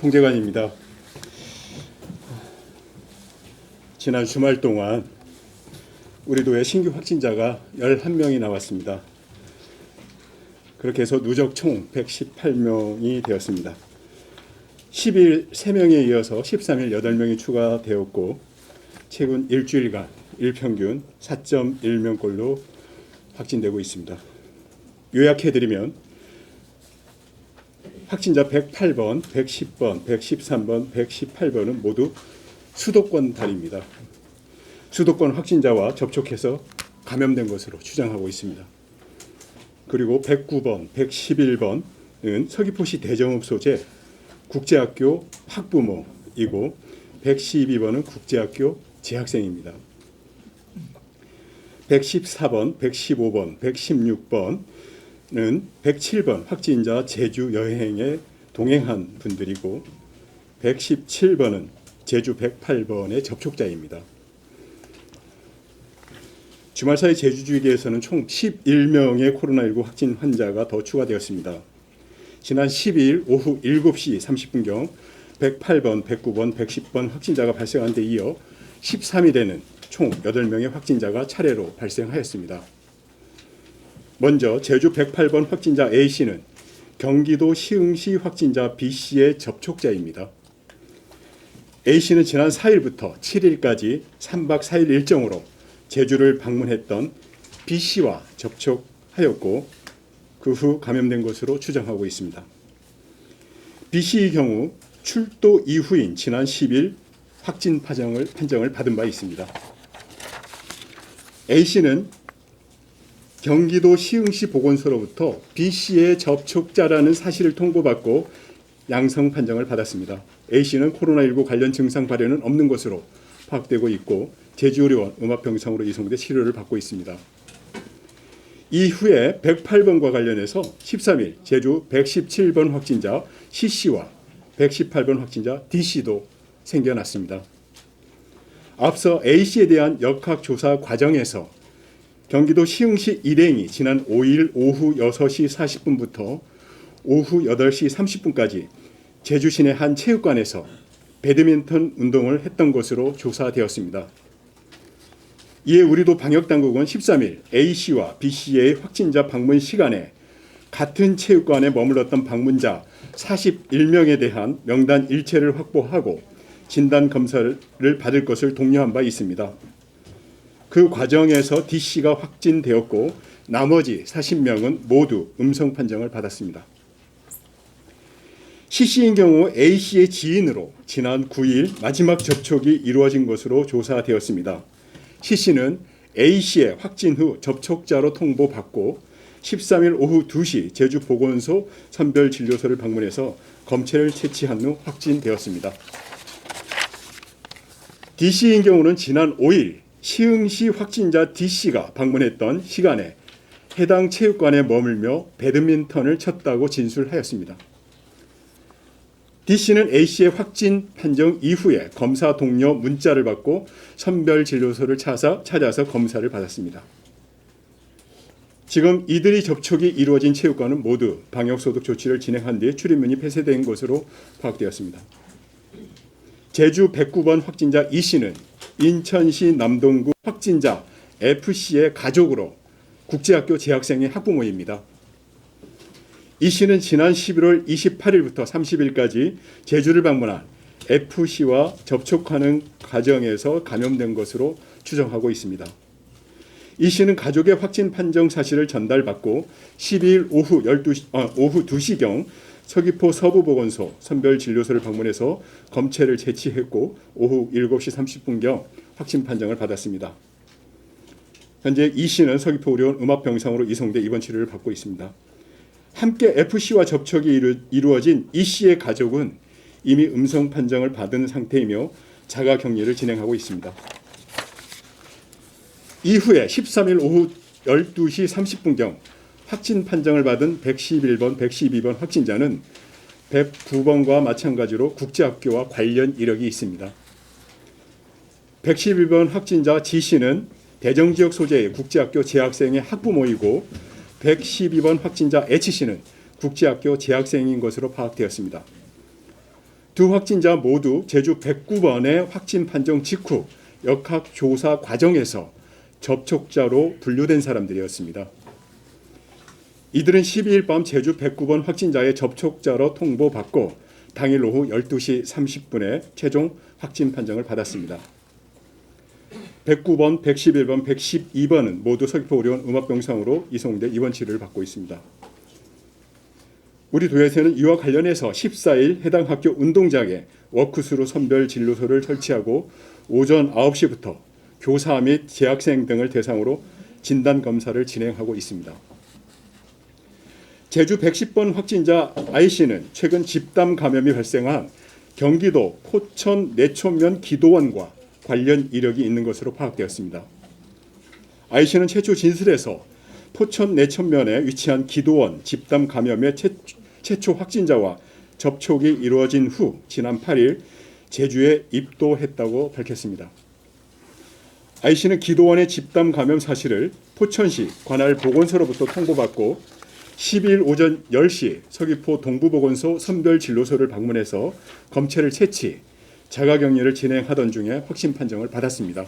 통제관입니다. 지난 주말 동안 우리 도에 신규 확진자가 11명이 나왔습니다. 그렇게 해서 누적 총 118명이 되었습니다. 10일 3명에 이어서 13일 8명이 추가되었고 최근 일주일간 일평균 4.1명꼴로 확진되고 있습니다. 요약해드리면 확진자 108번, 110번, 113번, 118번은 모두 수도권 달입니다. 수도권 확진자와 접촉해서 감염된 것으로 추정하고 있습니다. 그리고 109번, 111번은 서귀포시 대정읍 소재 국제학교 학부모이고 112번은 국제학교 재학생입니다. 114번, 115번, 116번은 107번 확진자 제주 여행에 동행한 분들이고 117번은 제주 108번의 접촉자입니다. 주말 사이 제주주의계에서는 총 11명의 코로나19 확진 환자가 더 추가되었습니다. 지난 12일 오후 7시 30분경 108번, 109번, 110번 확진자가 발생한 데 이어 13일에는 총 8명의 확진자가 차례로 발생하였습니다. 먼저 제주 108번 확진자 A씨는 경기도 시흥시 확진자 B씨의 접촉자입니다. A씨는 지난 4일부터 7일까지 3박 4일 일정으로 제주를 방문했던 B씨와 접촉하였고 그 후 감염된 것으로 추정하고 있습니다. B씨의 경우 출도 이후인 지난 10일 확진 판정을 받은 바 있습니다. A씨는 경기도 시흥시 보건소로부터 B씨의 접촉자라는 사실을 통보받고 양성 판정을 받았습니다. A씨는 코로나19 관련 증상 발현은 없는 것으로 파악되고 있고 제주의료원 음압병상으로 이송돼 치료를 받고 있습니다. 이후에 108번과 관련해서 13일 제주 117번 확진자 C씨와 118번 확진자 D씨도 생겨났습니다. 앞서 A씨에 대한 역학조사 과정에서 경기도 시흥시 일행이 지난 5일 오후 6시 40분부터 오후 8시 30분까지 제주 시내 한 체육관에서 배드민턴 운동을 했던 것으로 조사되었습니다. 이에 우리도 방역당국은 13일 A씨와 B씨의 확진자 방문 시간에 같은 체육관에 머물렀던 방문자 41명에 대한 명단 일체를 확보하고 진단검사를 받을 것을 독려한 바 있습니다. 그 과정에서 D씨가 확진되었고 나머지 40명은 모두 음성 판정을 받았습니다. C씨인 경우 A씨의 지인으로 지난 9일 마지막 접촉이 이루어진 것으로 조사되었습니다. C씨는 A씨의 확진 후 접촉자로 통보받고 13일 오후 2시 제주보건소 선별진료소를 방문해서 검체를 채취한 후 확진되었습니다. D씨인 경우는 지난 5일 시흥시 확진자 D씨가 방문했던 시간에 해당 체육관에 머물며 배드민턴을 쳤다고 진술하였습니다. D씨는 A씨의 확진 판정 이후에 검사 동료 문자를 받고 선별진료소를 찾아서 검사를 받았습니다. 지금 이들이 접촉이 이루어진 체육관은 모두 방역소독 조치를 진행한 뒤 출입문이 폐쇄된 것으로 파악되었습니다. 제주 109번 확진자 E씨는 인천시 남동구 확진자 F씨의 가족으로 국제학교 재학생의 학부모입니다. E씨는 지난 11월 28일부터 30일까지 제주를 방문한 F씨와 접촉하는 과정에서 감염된 것으로 추정하고 있습니다. E씨는 가족의 확진 판정 사실을 전달받고 12일 오후 2시경 서귀포 서부보건소 선별진료소를 방문해서 검체를 채취했고 오후 7시 30분경 확진 판정을 받았습니다. 현재 E씨는 서귀포 의료원 음압병상으로 이송돼 입원 치료를 받고 있습니다. 함께 F씨와 접촉이 이루어진 E씨의 가족은 이미 음성 판정을 받은 상태이며 자가격리를 진행하고 있습니다. 이후에 13일 오후 12시 30분경 확진 판정을 받은 111번, 112번 확진자는 109번과 마찬가지로 국제학교와 관련 이력이 있습니다. 111번 확진자 G씨는 대정지역 소재의 국제학교 재학생의 학부모이고 112번 확진자 H씨는 국제학교 재학생인 것으로 파악되었습니다. 두 확진자 모두 제주 109번의 확진 판정 직후 역학조사 과정에서 접촉자로 분류된 사람들이었습니다. 이들은 12일 밤 제주 109번 확진자의 접촉자로 통보받고 당일 오후 12시 30분에 최종 확진 판정을 받았습니다. 109번, 111번, 112번은 모두 서귀포 의료원 음압병상으로 이송돼 입원 치료를 받고 있습니다. 우리 도에서는 이와 관련해서 14일 해당 학교 운동장에 워크스루 선별 진료소를 설치하고 오전 9시부터 교사 및 재학생 등을 대상으로 진단검사를 진행하고 있습니다. 제주 110번 확진자 I씨는 최근 집단 감염이 발생한 경기도 포천 내촌면 기도원과 관련 이력이 있는 것으로 파악되었습니다. I씨는 최초 진술에서 포천 내촌면에 위치한 기도원 집단 감염의 최초 확진자와 접촉이 이루어진 후 지난 8일 제주에 입도했다고 밝혔습니다. I씨는 기도원의 집단 감염 사실을 포천시 관할 보건소로부터 통보받고 12일 오전 10시 서귀포 동부보건소 선별진료소를 방문해서 검체를 채취, 자가격리를 진행하던 중에 확진 판정을 받았습니다.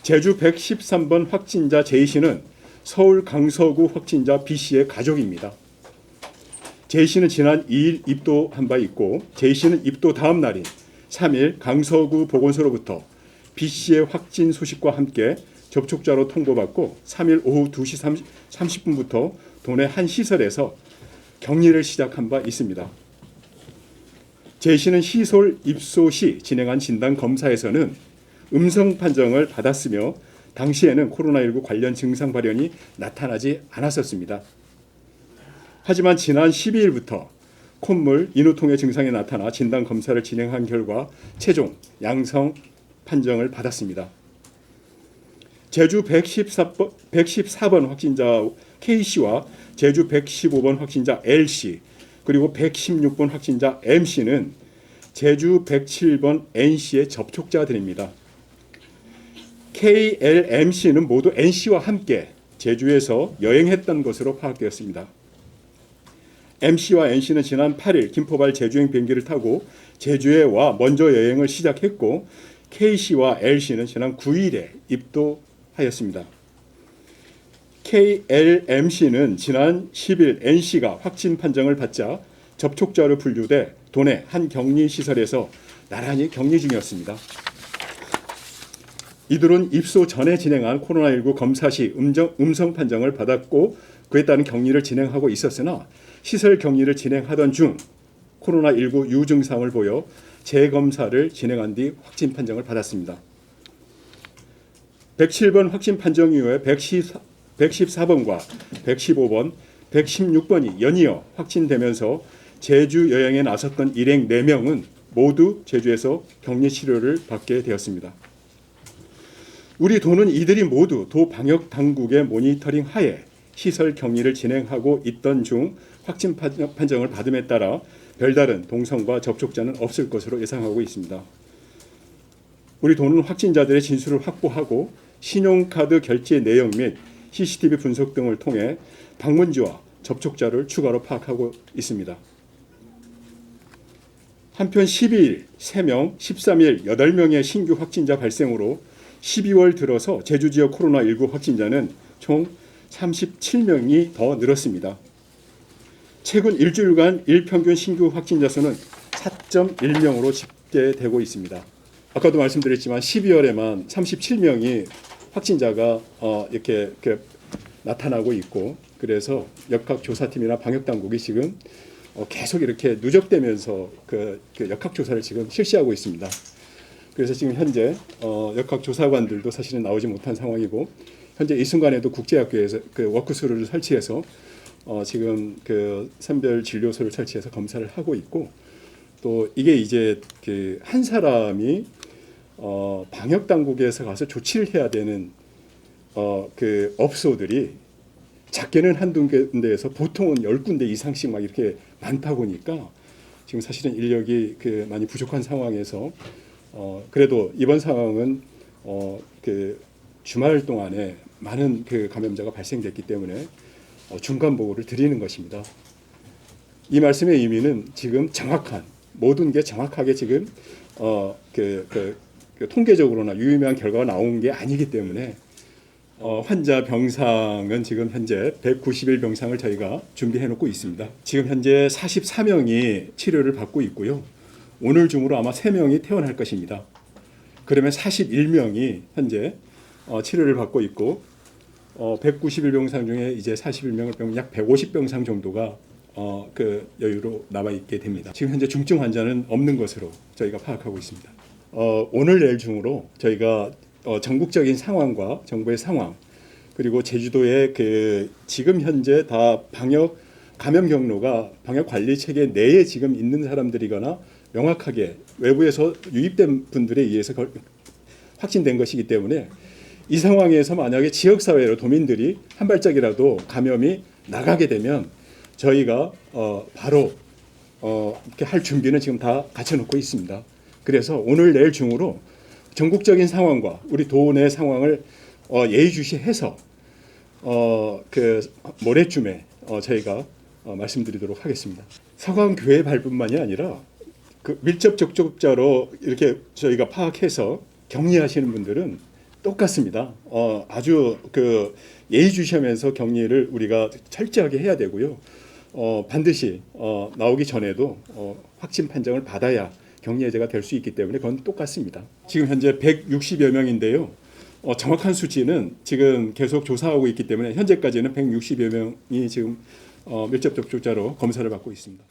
제주 113번 확진자 J씨는 서울 강서구 확진자 B씨의 가족입니다. J씨는 지난 2일 입도한 바 있고 J씨는 입도 다음 날인 3일 강서구 보건소로부터 B씨의 확진 소식과 함께 접촉자로 통보받고 3일 오후 2시 30분부터 도내 한 시설에서 격리를 시작한 바 있습니다. J씨는 시설 입소 시 진행한 진단검사에서는 음성 판정을 받았으며 당시에는 코로나19 관련 증상 발현이 나타나지 않았었습니다. 하지만 지난 12일부터 콧물, 인후통의 증상이 나타나 진단검사를 진행한 결과 최종 양성 판정을 받았습니다. 제주 114번 확진자 K씨와 제주 115번 확진자 L씨 그리고 116번 확진자 M씨는 제주 107번 N씨의 접촉자들입니다. K, L, M씨는 모두 N씨와 함께 제주에서 여행했던 것으로 파악되었습니다. M씨와 N씨는 지난 8일 김포발 제주행 비행기를 타고 제주에 와 먼저 여행을 시작했고 K씨와 L씨는 지난 9일에 입도하였습니다. KLM씨는 지난 10일 N씨가 확진 판정을 받자 접촉자로 분류돼 도내 한 격리시설에서 나란히 격리 중이었습니다. 이들은 입소 전에 진행한 코로나19 검사 시 음성 판정을 받았고 그에 따른 격리를 진행하고 있었으나 시설 격리를 진행하던 중 코로나19 유증상을 보여 재검사를 진행한 뒤 확진 판정을 받았습니다. 107번 확진 판정 이후에 114번과 115번, 116번이 연이어 확진되면서 제주 여행에 나섰던 일행 4명은 모두 제주에서 격리 치료를 받게 되었습니다. 우리 도는 이들이 모두 도 방역 당국의 모니터링 하에 시설 격리를 진행하고 있던 중 확진 판정을 받음에 따라 별다른 동성과 접촉자는 없을 것으로 예상하고 있습니다. 우리 도는 확진자들의 진술을 확보하고 신용카드 결제 내역 및 CCTV 분석 등을 통해 방문지와 접촉자를 추가로 파악하고 있습니다. 한편 12일 3명, 13일 8명의 신규 확진자 발생으로 12월 들어서 제주 지역 코로나19 확진자는 총 37명이 더 늘었습니다. 최근 일주일간 일평균 신규 확진자 수는 4.1명으로 집계되고 있습니다. 아까도 말씀드렸지만 12월에만 37명이 확진자가 이렇게 나타나고 있고 그래서 역학조사팀이나 방역당국이 지금 계속 이렇게 누적되면서 그 역학조사를 지금 실시하고 있습니다. 그래서 지금 현재 역학조사관들도 사실은 나오지 못한 상황이고 현재 이 순간에도 국제학교에서 그 워크스루를 설치해서 지금 그 선별 진료소를 설치해서 검사를 하고 있고 또 이게 이제 그 한 사람이 방역 당국에서 가서 조치를 해야 되는 그 업소들이 작게는 한두 군데에서 보통은 10군데 이상씩 막 이렇게 많다 보니까 지금 사실은 인력이 그 많이 부족한 상황에서 그래도 이번 상황은 그 주말 동안에 많은 그 감염자가 발생됐기 때문에 중간 보고를 드리는 것입니다. 이 말씀의 의미는 지금 정확한 모든 게 정확하게 지금 그 통계적으로나 유의미한 결과가 나온 게 아니기 때문에 환자 병상은 지금 현재 191 병상을 저희가 준비해 놓고 있습니다. 지금 현재 44명이 치료를 받고 있고요. 오늘 중으로 아마 3명이 퇴원할 것입니다. 그러면 41명이 현재 치료를 받고 있고 191병상 중에 이제 41명을 빼면 약 150병상 정도가 그 여유로 남아 있게 됩니다. 지금 현재 중증 환자는 없는 것으로 저희가 파악하고 있습니다. 오늘 내일 중으로 저희가 전국적인 상황과 정부의 상황 그리고 제주도의 그 지금 현재 다 방역 감염 경로가 방역 관리 체계 내에 지금 있는 사람들이거나 명확하게 외부에서 유입된 분들에 의해서 확진된 것이기 때문에 이 상황에서 만약에 지역사회로 도민들이 한 발짝이라도 감염이 나가게 되면 저희가 바로 이렇게 할 준비는 지금 다 갖춰놓고 있습니다. 그래서 오늘 내일 중으로 전국적인 상황과 우리 도 내 상황을 예의주시해서 그 모레쯤에 저희가 말씀드리도록 하겠습니다. 서강교회 발뿐만이 아니라 그 밀접 접촉자로 이렇게 저희가 파악해서 격리하시는 분들은 똑같습니다. 아주 그 예의주시하면서 격리를 우리가 철저하게 해야 되고요. 반드시 나오기 전에도 확진 판정을 받아야 격리 해제가 될 수 있기 때문에 그건 똑같습니다. 지금 현재 160여 명인데요. 정확한 수치는 지금 계속 조사하고 있기 때문에 현재까지는 160여 명이 지금 밀접 접촉자로 검사를 받고 있습니다.